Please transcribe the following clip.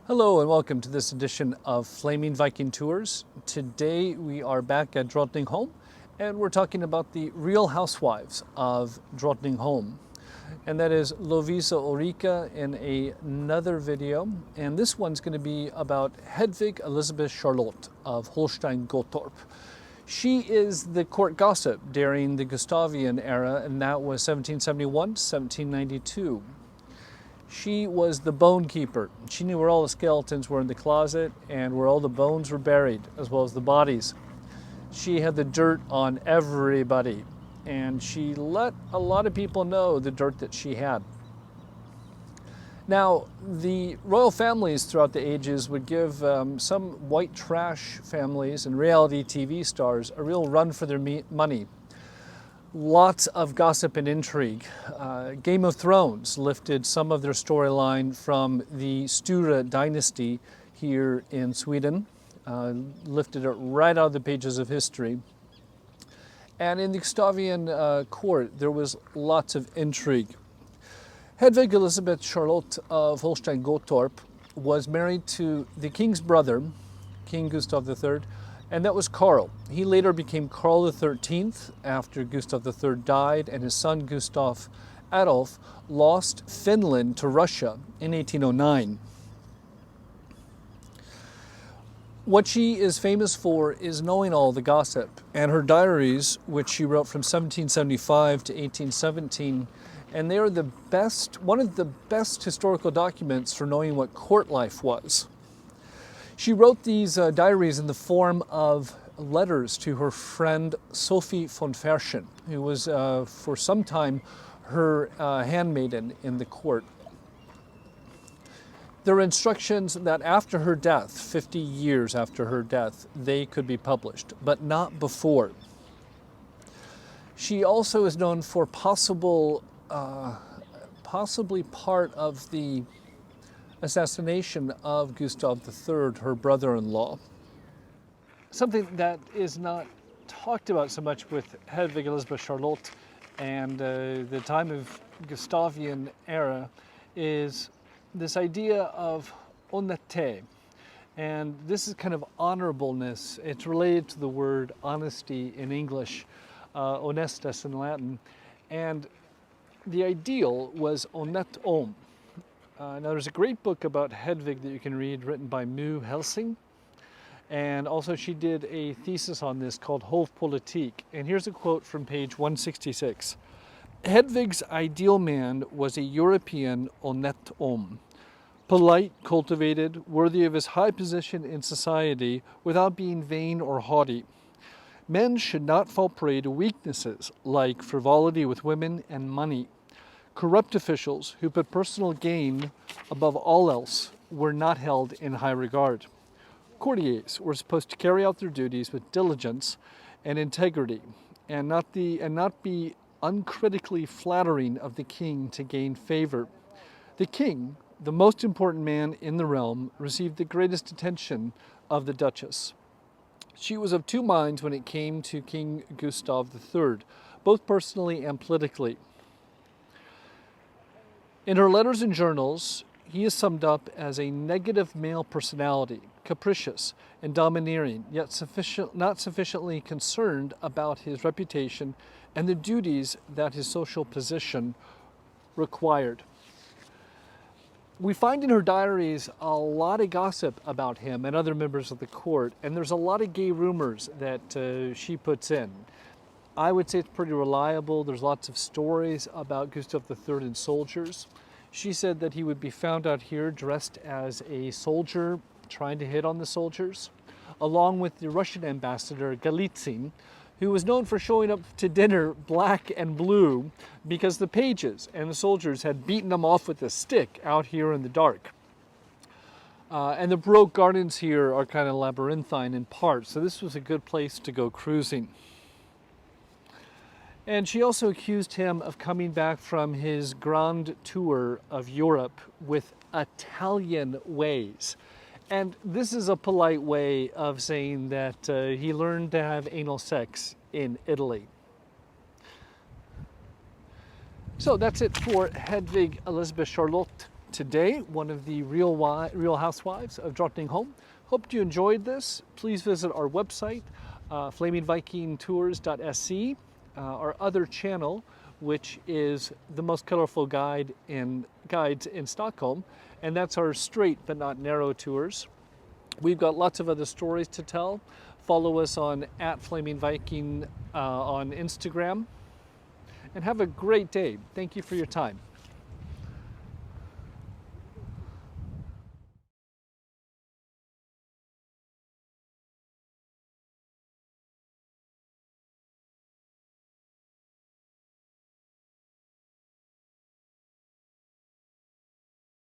Hello and welcome to this edition of Flaming Viking Tours. Today we are back at Drottningholm and we're talking about the real housewives of Drottningholm. And that is Lovisa Ulrika in another video. And this one's going to be about Hedvig Elisabet Charlotte of HOLSTEIN-GOTTORP. She is the court gossip during the Gustavian era, and that was 1771 to 1792. She was the bone keeper. She knew where all the skeletons were in the closet and where all the bones were buried, as well as the bodies. She had the dirt on everybody, and she let a lot of people know the dirt that she had. Now, the royal families throughout the ages would give some white trash families and reality TV stars a real run for their money. Lots of gossip and intrigue. Game of Thrones lifted some of their storyline from the Sture dynasty here in Sweden, lifted it right out of the pages of history. And in the Gustavian court, there was lots of intrigue. Hedvig Elisabet Charlotte of HOLSTEIN-GOTTORP was married to the king's brother, King Gustav III, and that was Karl. He later became Karl XIII after Gustav III died, and his son Gustav Adolf lost Finland to Russia in 1809. What she is famous for is knowing all the gossip, and her diaries, which she wrote from 1775 to 1817, and they are one of the best historical documents for knowing what court life was. She wrote these diaries in the form of letters to her friend Sophie von Fersen, who was for some time her handmaiden in the court. There were instructions that after her death, 50 years after her death, they could be published, but not before. She also is known for possibly part of the assassination of Gustav III, her brother-in-law. Something that is not talked about so much with Hedvig Elisabet Charlotte and the time of Gustavian era is this idea of honnête. And this is kind of honorableness. It's related to the word honesty in English, honestus in Latin. And the ideal was honnête homme. Now there's a great book about Hedvig that you can read written by Mu Helsing, and also she did a thesis on this called Hofpolitik, and here's a quote from page 166. Hedvig's ideal man was a European honnête homme, polite, cultivated, worthy of his high position in society without being vain or haughty. Men should not fall prey to weaknesses like frivolity with women and money. Corrupt officials who put personal gain above all else were not held in high regard. Courtiers were supposed to carry out their duties with diligence and integrity, and not be uncritically flattering of the king to gain favor. The king, the most important man in the realm, received the greatest attention of the Duchess. She was of two minds when it came to King Gustav III, both personally and politically. In her letters and journals, he is summed up as a negative male personality, capricious and domineering, yet not sufficiently concerned about his reputation and the duties that his social position required. We find in her diaries a lot of gossip about him and other members of the court, and there's a lot of gay rumors that she puts in. I would say it's pretty reliable. There's lots of stories about Gustav III and soldiers. She said that he would be found out here dressed as a soldier, trying to hit on the soldiers, along with the Russian ambassador Galitzin, who was known for showing up to dinner black and blue because the pages and the soldiers had beaten him off with a stick out here in the dark. And the Baroque gardens here are kind of labyrinthine in part, so this was a good place to go cruising. And she also accused him of coming back from his grand tour of Europe with Italian ways. And this is a polite way of saying that he learned to have anal sex in Italy. So that's it for Hedvig Elisabet Charlotte today, one of the Real Housewives of Drottningholm. Hope you enjoyed this. Please visit our website, flamingvikingtours.se, our other channel, which is the most colorful guides in Stockholm, and that's our straight but not narrow tours. We've got lots of other stories to tell. Follow us on @flamingviking on Instagram, and have a great day. Thank you for your time.